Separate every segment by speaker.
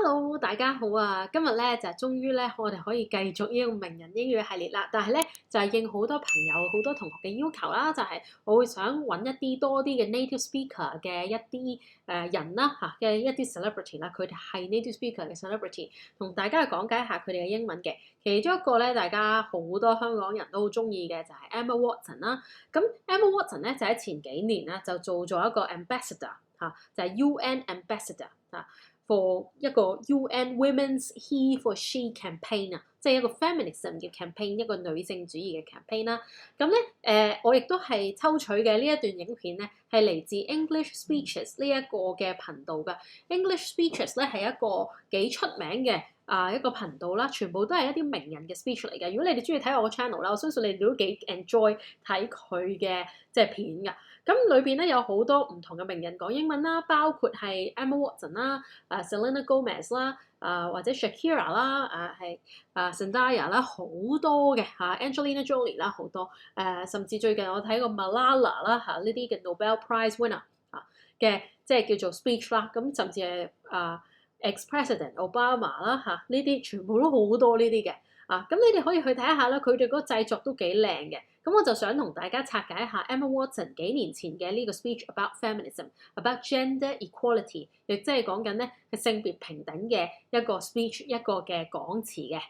Speaker 1: Hello，大家好啊！今日咧就終於咧，我哋可以繼續呢個名人英語系列啦。但係咧就係應好多朋友、好多同學嘅要求啦，就係我會想揾一啲多啲嘅 native speaker 嘅一啲人啦嚇嘅一啲 celebrity 啦，佢哋係 native speaker 嘅 celebrity，同大家去講解下佢哋嘅英文嘅。其中一個咧，大家好多香港人都好中意嘅就係 Emma Watson 啦。咁 Emma Watson 咧就喺前幾年咧就做咗一個 ambassador 嚇，就係 UN ambassador 嚇。for 一個 UN Women's He for She campaign 啊，即係一個 feminism 嘅 campaign， 一個女性主義嘅 campaign 啦。咁咧我亦都係抽取嘅呢一段影片咧，係嚟自 English Speeches 呢一個嘅頻道㗎。English Speeches 咧係一個幾出名嘅一個頻道啦，全部都係一啲名人嘅 speech 嚟嘅。如果你哋中意睇我個 channel 啦，我相信你哋都幾 enjoy 睇佢嘅即係片㗎。咁裏邊咧有好多唔同嘅名人講英文啦，包括係 Emma Watson 啦、Selena Gomez 啦、或者 Shakira 啦、Zendaya 啦，好多嘅Angelina Jolie 啦，好多甚至最近我睇過 Malala 啦呢啲嘅 Nobel Prize winner 嘅即係叫做 speech 啦，咁甚至係ex-president Obama 啦呢啲全部都好多呢啲嘅咁你哋可以去睇一下啦，佢哋嗰個製作都幾靚嘅。咁我就想同大家拆解一下 Emma Watson 幾年前嘅呢個 speech about feminism，about gender equality， 亦即係講緊咧係性別平等嘅一個 speech， 一個嘅講詞嘅。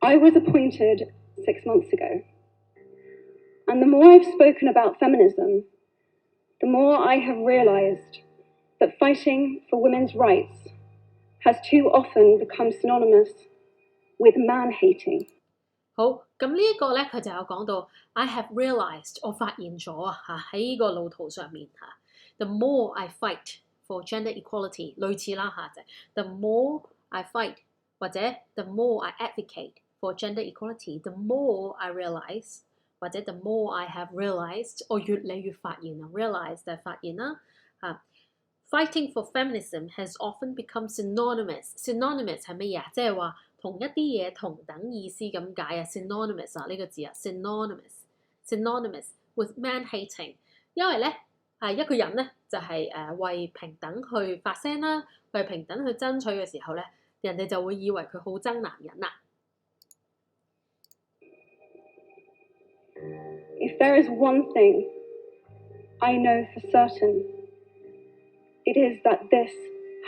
Speaker 2: I was appointed 6 months ago, and the more I've spoken about feminism, the more I have realized that fighting for women's rights has too often become synonymous with man-hating.
Speaker 1: 好，咁呢一個咧，佢就有講到 I have realized， 我發現咗喺呢個路途上面The more I fight for gender equality， 類似啦就係 The more I fight 或者 The more I advocate for gender equality， the more I realize。或者 the more I have realized， 我越嚟越發現啊 ，realize 就係發現啦Fighting for feminism has often become synonymous。synonymous 係乜嘢啊？即係話同一啲嘢同等意思咁解啊 synonymous 呢個字啊 synonymous with man-hating。因為咧一個人咧就係為平等去發聲啦，為平等去爭取嘅時候咧，人哋就會以為佢好憎男人啦。
Speaker 2: If there is one thing I know for certain, it is that this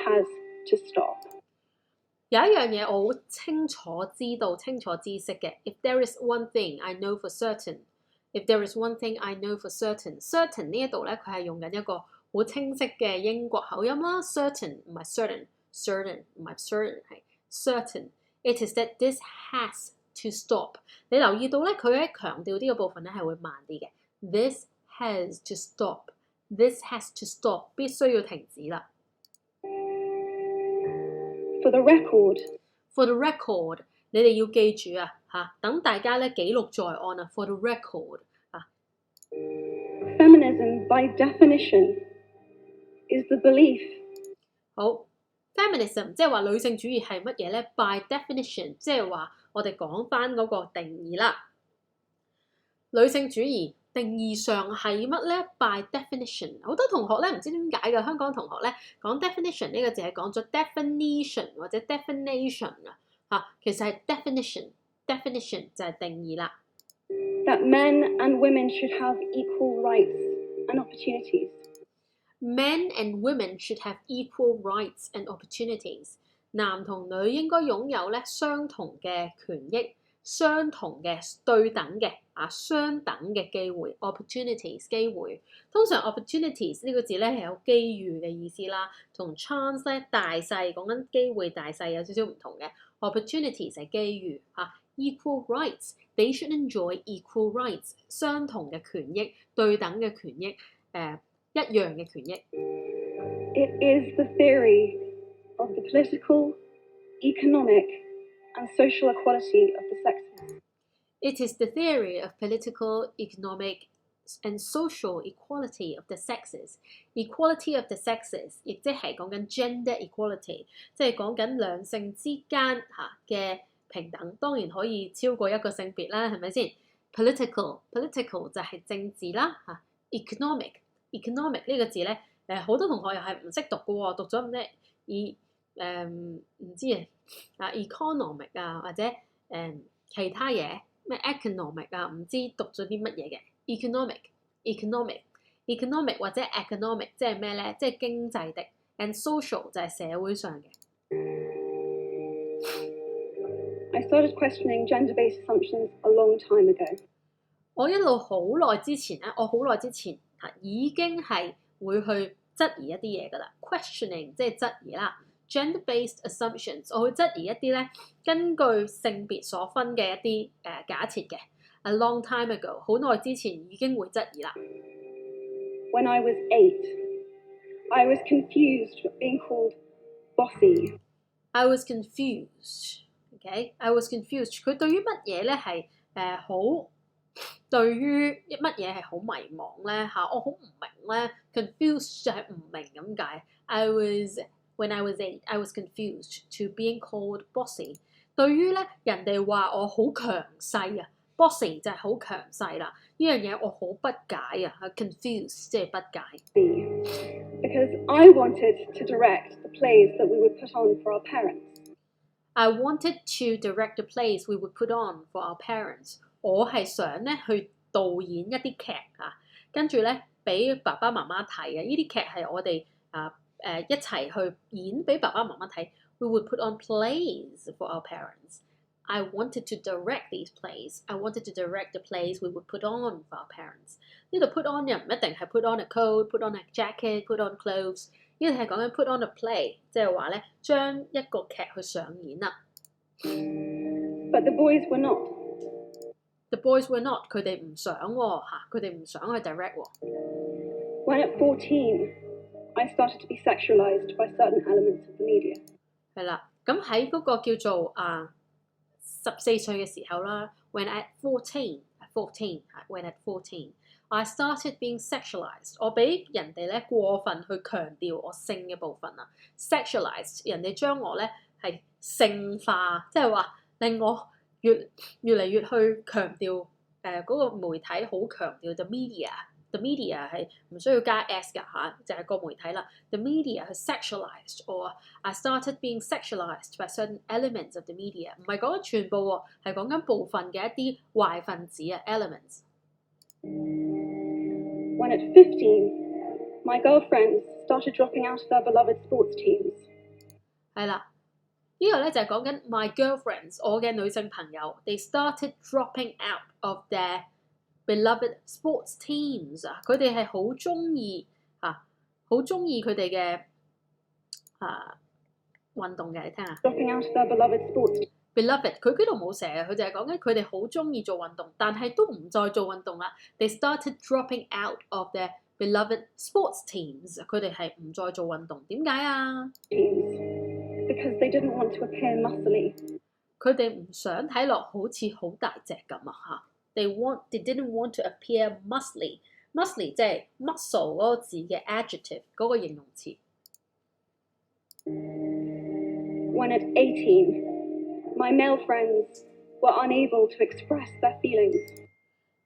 Speaker 2: has to stop.
Speaker 1: 有一樣嘢我好清楚知道、清楚知識嘅。If there is one thing I know for certain, if there is one thing I know for certain， certain 呢一度咧，佢係用緊一個好清晰嘅英國口音啦。certain 唔係 certain 唔係 certain 係 certain。It is that this has to stop。你留意到咧，佢喺強調呢個部分咧係會慢啲嘅。This has to stop。This has to stop， 必須要停止啦。
Speaker 2: For the record，
Speaker 1: 你哋要記住等大家咧記錄在案啊。For the record
Speaker 2: Feminism by definition is the belief。
Speaker 1: 好 ，feminism 即係話女性主義係乜嘢咧 ？By definition 即係話我哋講翻嗰個定義啦。女性主義定義上係乜咧 ？By definition， 好多同學咧唔知點解嘅，香港同學咧講 definition 呢個字係講咗 definition 或者 definition 其實係 definition 就係定義啦。
Speaker 2: That men and women should have equal rights and opportunities.
Speaker 1: Men and women should have equal rights and opportunities。男同女應該擁有咧相同嘅權益、相同嘅對等嘅相等嘅機會 opportunities 機會。通常 opportunities 呢個字咧係有機遇嘅意思啦，同 chance 咧大細講緊機會大細有少少唔同嘅。opportunities 係機遇equal rights they should enjoy equal rights 相同嘅權益、對等嘅權益一樣嘅權益。
Speaker 2: It is the theory of the political, economic, and social equality of the sexes.
Speaker 1: It is the theory of political, economic, and social equality of the sexes. Equality of the sexes 亦即係講緊 gender equality， 即係講緊兩性之間嘅平等，當然可以超過一個性別啦，係咪先 ？Political 就係政治啦嚇。Economic 呢個字咧，好多同學又係唔識讀嘅喎，讀咗咩唔知啊 economic 啊或者其他嘢咩 economic 啊，唔知讀咗啲乜嘢嘅 economic 或者 economic 即係咩咧？即係經濟的 ，and social 就係社會上嘅。
Speaker 2: I started questioning gender-based assumptions a long time ago.
Speaker 1: 我一路好耐之前咧，已經係會去質疑一啲嘢㗎啦。Questioning 即係質疑啦。Gender-based assumptions 我會質疑一啲咧根據性別所分嘅一啲假設嘅。A long time ago 好耐之前已經會質疑啦。
Speaker 2: When I was 8, I was confused being called bossy.
Speaker 1: I was confused. Okay? I was confused. 佢對於乜嘢咧係好？對於乜嘢係好迷茫咧嚇？我好唔明咧 ，confused 就係唔明咁解。When I was 8, I was confused to being called bossy。對於咧人哋話我好強勢啊 ，bossy 就係好強勢啦。呢樣嘢我好不解啊 ，confused 即係不解。
Speaker 2: Because I wanted to direct the plays that we would put on for our parents.
Speaker 1: I wanted to direct the plays we would put on for our parents。我係想咧去導演一啲劇啊，跟住咧俾爸爸媽媽睇嘅。呢啲劇係我哋一齊去演俾爸爸媽媽睇。We would put on plays for our parents. I wanted to direct these plays. I wanted to direct the plays we would put on for our parents. 呢度 put on 又唔一定係 put on a coat, put on a jacket, put on clothes。呢度係講緊 put on a play， 即係話咧將一個劇去上演啦。
Speaker 2: But the boys were not.
Speaker 1: The boys were not， 佢哋唔想喎嚇，佢哋唔想去 direct 喎。
Speaker 2: When at 14, I started to be sexualized by certain elements of the media.
Speaker 1: 係啦，咁喺嗰個叫做14歲嘅時候啦 ，when at 14 when at 14 I started being sexualized， 我俾人哋咧過分去強調我性嘅部分啊 ，sexualized 人哋將我咧係性化，即係話令我越嚟越去強調嗰個媒體好強調 the media。The media 係唔需要加 s 㗎嚇，就係個媒體啦。The media 係 sexualized or I started being sexualized by certain elements of the media。唔係講緊全部喎，係講緊部分嘅一啲壞分子啊 elements。When
Speaker 2: at 15, my girlfriends started dropping out of their beloved sports teams。
Speaker 1: 係啦，呢個咧就係講緊 my girlfriends， 我嘅女性朋友 ，they started dropping out of their beloved sports teams 啊，佢哋係好中意好中意佢哋嘅運動嘅，你聽下。
Speaker 2: Dropping out of their beloved sports。Beloved，
Speaker 1: 佢呢度冇寫嘅，佢就係講緊佢哋好中意做運動，但係都唔再做運動啦。They started dropping out of their beloved sports teams， 佢哋係唔再做運動，點解啊
Speaker 2: ？Because they didn't want to appear muscly。
Speaker 1: 佢哋唔想睇落好似好大隻咁啊嚇。They didn't want to appear muscly。muscly 即係 muscle 嗰個字嘅 adjective 嗰個形容詞。
Speaker 2: When at 18，my male friends were unable to express their feelings。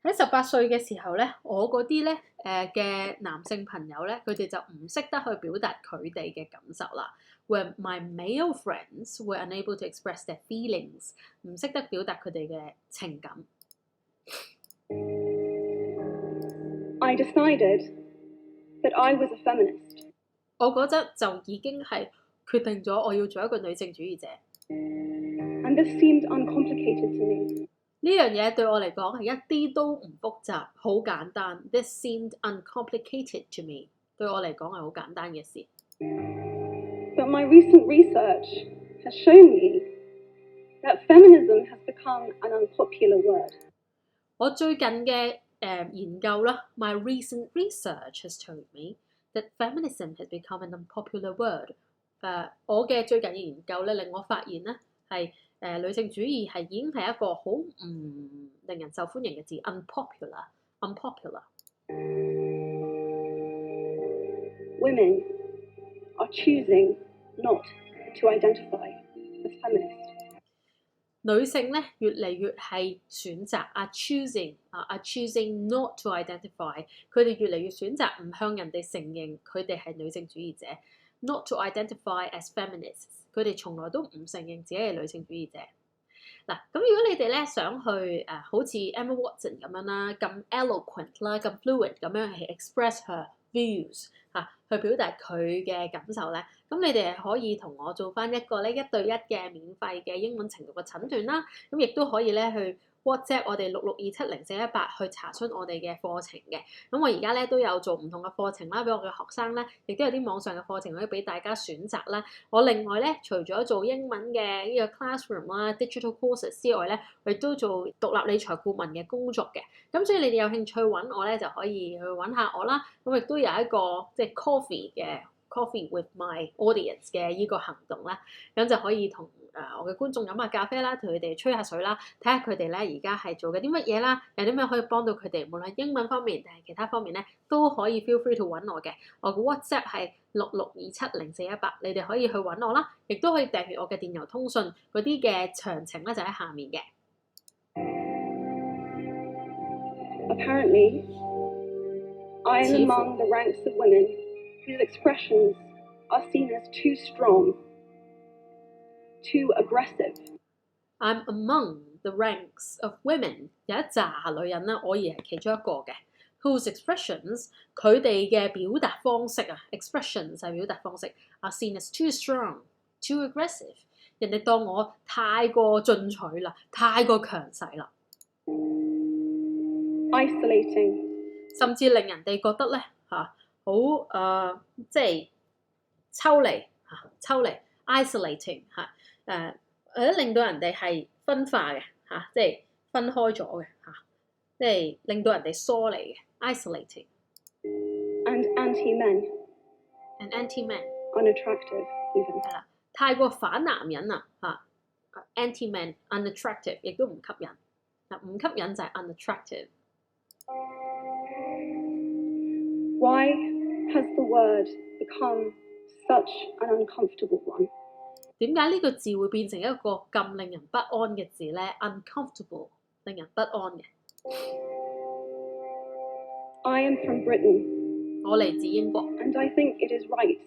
Speaker 1: 喺18歲嘅時候咧，我嗰啲咧嘅男性朋友咧，佢哋就唔識得去表達佢哋嘅感受啦。When my male friends were unable to express their feelings， 唔識得表達佢哋嘅情感。
Speaker 2: I decided that I was a feminist。
Speaker 1: 我嗰陣就已經係決定咗我要做一個女性主義者。
Speaker 2: And this seemed uncomplicated to me。
Speaker 1: 呢樣嘢對我嚟講係一啲都唔複雜，好簡單。This seemed uncomplicated to me。對我嚟講係好簡單嘅事。
Speaker 2: But my recent research has shown me that feminism has become an unpopular word。
Speaker 1: 我最近嘅研究啦 ，my recent research has told me that feminism has become an unpopular word。我嘅最近嘅研究咧，令我發現咧係女性主義係已經係一個好唔令人受歡迎嘅字 ，unpopular。Women
Speaker 2: are choosing not to identify as feminist。
Speaker 1: 女性咧越嚟越係選擇are choosing not to identify， 佢哋越嚟越選擇唔向人哋承認佢哋係女性主義者 ，not to identify as feminists， 佢哋從來都唔承認自己係女性主義者。嗱，咁如果你哋咧想去好似 Emma Watson 咁樣啦，咁 eloquent 啦，咁 fluent 咁樣係 express her views 去表達佢嘅感受咧，咁你哋係可以同我做翻一個咧1對1嘅免費嘅英文程度嘅診斷啦，咁亦都可以咧去 WhatsApp 我哋66270418去查詢我哋嘅課程嘅。咁我而家咧都有做唔同嘅課程啦，俾我嘅學生咧，亦都有啲網上嘅課程可以俾大家選擇啦。我另外咧除咗做英文嘅呢個 classroom 啦、digital courses 之外咧，我亦都做獨立理財顧問嘅工作嘅。咁所以你哋有興趣揾我咧，就可以去揾下我啦。咁亦都有一個即係 coffee with my audience 嘅呢個行動啦，咁就可以同我嘅觀眾飲下咖啡啦，同佢哋吹下水啦，睇下佢哋咧而家係做緊啲乜嘢啦，有啲咩可以幫到佢哋，無論英文方面定係其他方面咧，都可以 feel free to 揾我嘅。我嘅 WhatsApp 係66270418，你哋可以去揾我啦，亦都可以訂閱我嘅電郵通訊，嗰啲嘅詳情咧就喺下面嘅。
Speaker 2: Apparently, I am among the ranks of women whose expressions are seen as too strong, too aggressive.
Speaker 1: I'm among the ranks of women， 有一紮女人啦，我而係其中一個嘅。Whose expressions， 佢哋嘅表達方式expressions 係表達方式 are seen as too strong, too aggressive。人哋當我太過進取啦，太過強勢啦。
Speaker 2: Isolating，
Speaker 1: 甚至令人哋覺得咧好即係抽離 isolating 令到人哋係分化嘅即係分開咗嘅即係令到人哋疏離嘅 isolating。And
Speaker 2: anti-men，
Speaker 1: and anti-men
Speaker 2: unattractive even。
Speaker 1: 係啦，太過反男人anti-men unattractive 亦都唔吸引唔吸引就係 unattractive。Why
Speaker 2: has the word become such an uncomfortable one？
Speaker 1: 點解呢個字會變成一個咁令人不安嘅字咧 ？uncomfortable， 令人不安嘅。
Speaker 2: I am from Britain，
Speaker 1: 我嚟自英國
Speaker 2: and I think it is right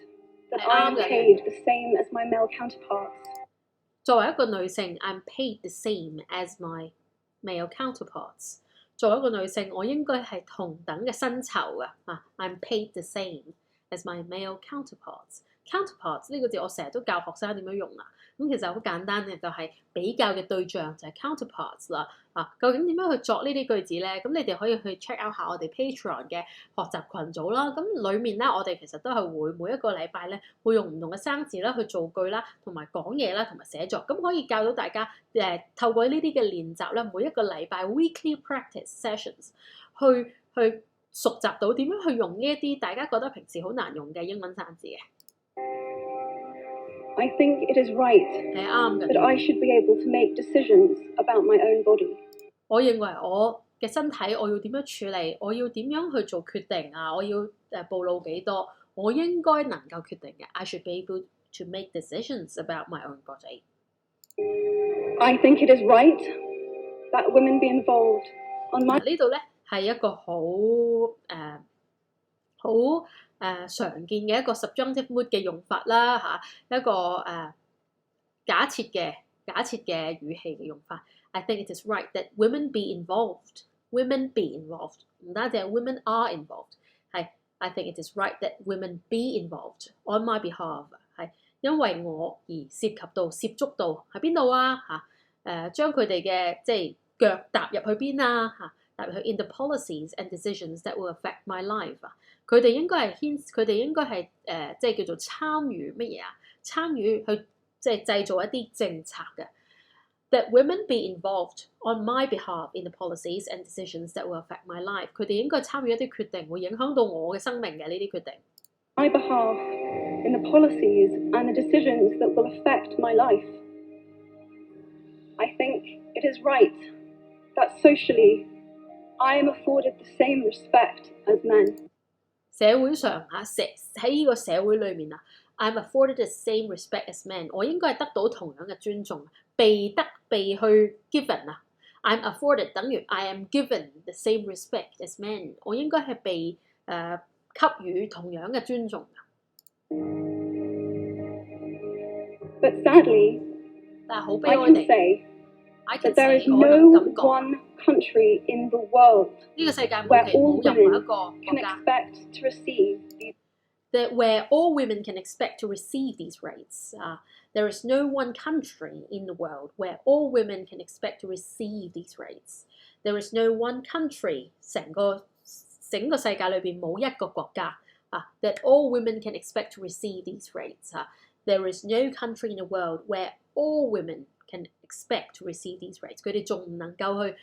Speaker 2: that I am paid the same as my male counterparts。
Speaker 1: 作為一個女性 ，I'm paid the same as my male counterparts。作為一個女性，我應該係同等嘅薪酬嘅I'm paid the same as my male counterparts。counterparts 呢個字我成日都教學生點樣用啦。咁其實好簡單嘅，就係比較嘅對象就係 counterparts 啦。究竟點樣去作呢啲句子咧？咁你哋可以去 check out 下我哋 Patreon 嘅學習群組啦。咁裡面咧，我哋其實都係會每一個禮拜咧，會用唔同嘅生字啦去造句啦，同埋講嘢啦，同埋寫作。咁可以教到大家透過呢啲嘅練習咧，每一個禮拜 weekly practice sessions 去熟習到點樣去用呢一啲大家覺得平時好難用嘅英文生字嘅。
Speaker 2: I think it is right that I should be able to make decisions about my own body。
Speaker 1: 我認為我嘅身體我要點樣處理，我要點樣去做決定我要暴露幾多，我應該能夠決定嘅。I should be able to make decisions about my own body。
Speaker 2: I think it is right that women be involved on my。
Speaker 1: 呢度咧係一個好常見嘅一個 subjunctive mood 嘅用法啦一個假設嘅語氣嘅用法。I think it is right that women be involved。 Women be involved 唔單止係 women are involved， 係 I think it is right that women be involved on my behalf， 係因為我而涉足到喺邊度將佢哋嘅即係腳踏入去邊踏入去 in the policies and decisions that will affect my life。佢哋應該係即係叫做參與乜嘢參與去即係製造一啲政策嘅。That women be involved on my behalf in the policies and decisions that will affect my life。佢哋應該參與一啲決定會影響到我嘅生命嘅呢啲決定。
Speaker 2: My behalf in the policies and the decisions that will affect my life。 I think it is right that socially I am afforded the same respect as men。
Speaker 1: 社會上喺呢個社會裏面I'm afforded the same respect as men。 我應該係得到同樣嘅尊重，被被去 given 啊。I'm afforded 等於 I am given the same respect as men。我應該係被給予同樣嘅尊重㗎。
Speaker 2: But sadly,
Speaker 1: 但係好悲
Speaker 2: I
Speaker 1: 哀
Speaker 2: can
Speaker 1: 地
Speaker 2: say
Speaker 1: ，I
Speaker 2: that
Speaker 1: can
Speaker 2: there is
Speaker 1: say 我能
Speaker 2: no
Speaker 1: 咁講，
Speaker 2: one country in the world
Speaker 1: 呢個世界
Speaker 2: where
Speaker 1: 冇
Speaker 2: all
Speaker 1: 任何一
Speaker 2: women
Speaker 1: 個
Speaker 2: can
Speaker 1: 國家。
Speaker 2: expect to receive these
Speaker 1: That where all women can expect to receive these rates. There is no one country in the world where all women can expect to receive these rates. There is no one country 整個世界裏邊冇一個國家that all women can expect to receive these rates. There is no country in the world where all women can expect to receive these rates. 佢哋仲唔能夠去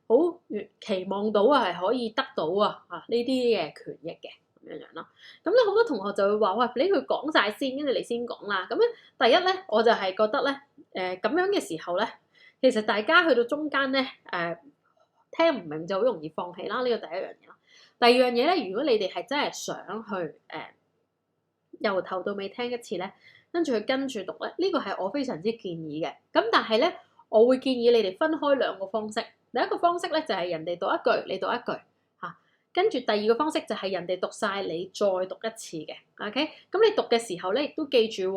Speaker 1: 好期望到係可以得到呢啲嘅權益嘅。咁樣咯，咁咧好多同學就會話：喂，俾佢講晒先，跟住你先講啦。咁咧，第一咧，我就係覺得咧，咁樣嘅時候咧，其實大家去到中間咧，聽唔明就好容易放棄啦。呢個第一樣嘢啦。第二樣嘢咧，如果你哋係真係想去由頭到尾聽一次咧，跟住去跟住讀咧，呢個係我非常之建議嘅。咁但係咧，我會建議你哋分開兩個方式。第一個方式咧就係人哋讀一句，你讀一句。跟住第二個方式就係人哋讀晒，你再讀一次嘅 ，OK？ 咁你讀嘅時候咧，亦都記住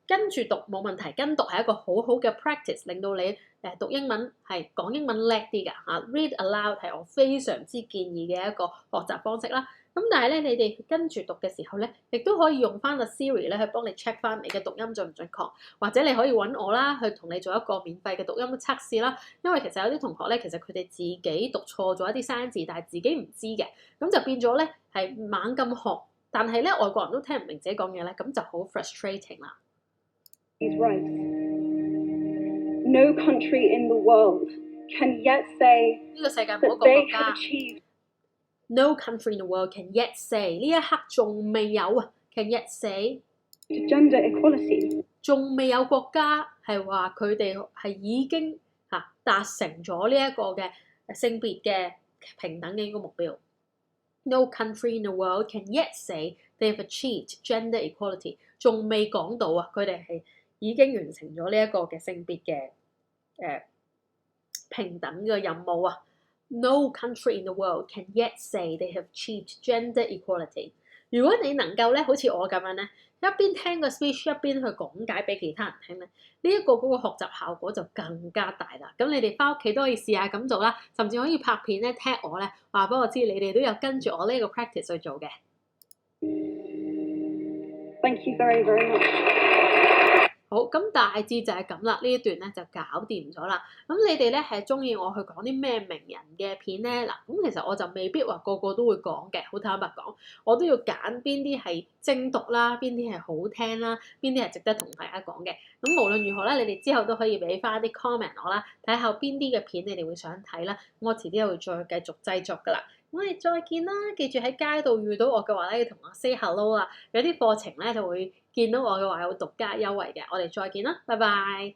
Speaker 1: 跟住讀冇問題，跟讀係一個好好嘅 practice， 令到你讀英文係講英文叻啲㗎Read aloud 係我非常之建議嘅一個學習方式啦。咁但係咧，你哋跟住讀嘅時候咧，亦都可以用翻個 Siri 咧去幫你 check 翻你嘅讀音準唔準確，或者你可以揾我啦，去同你做一個免費嘅讀音測試啦。因為其實有啲同學咧，其實佢哋自己讀錯咗一啲生字，但係自己唔知嘅，咁就變咗咧係猛咁學，但係咧外國人都聽唔明自己講嘢咧，咁就好 frustrating 啦。
Speaker 2: rights. No country in the world can yet say
Speaker 1: 呢個世界冇一個
Speaker 2: that they
Speaker 1: 國
Speaker 2: have
Speaker 1: 家。
Speaker 2: achieved
Speaker 1: No country in the world can yet say 呢一刻仲未有can yet say
Speaker 2: gender equality.
Speaker 1: 仲未有國家係話佢哋係已經達成咗呢一個嘅性別嘅平等嘅呢個目標。No country in the world can yet say they have achieved gender equality。仲未講到佢哋係已經完成咗呢一個嘅性別嘅平等嘅任務No country in the world can yet say they have achieved gender equality。如果你能夠咧，好似我咁樣咧，一邊聽個 speech 一邊去講解俾其他人聽咧，呢一個嗰個學習效果就更加大啦。咁你哋翻屋企都可以試下咁做啦，甚至可以拍片咧 tag 我咧，話俾我知你哋都有跟住我呢個 practice 去做嘅。
Speaker 2: Thank you very, very much.
Speaker 1: 好，咁大致就係咁啦，呢一段咧就搞掂咗啦。咁你哋咧係中意我去講啲咩名人嘅片咧？嗱，咁其實我就未必話個個都會講嘅，好坦白講，我都要揀邊啲係精讀啦，邊啲係好聽啦，邊啲係值得同大家講嘅。咁無論如何咧，你哋之後都可以俾翻啲 comment 我啦，睇下邊啲嘅片你哋會想睇啦。我遲啲會再繼續製作噶啦。我哋再見啦！記住喺街度遇到我嘅話咧，要同我 say hello 啊！有啲課程咧就會見到我嘅話有獨家優惠嘅。我哋再見啦，拜拜。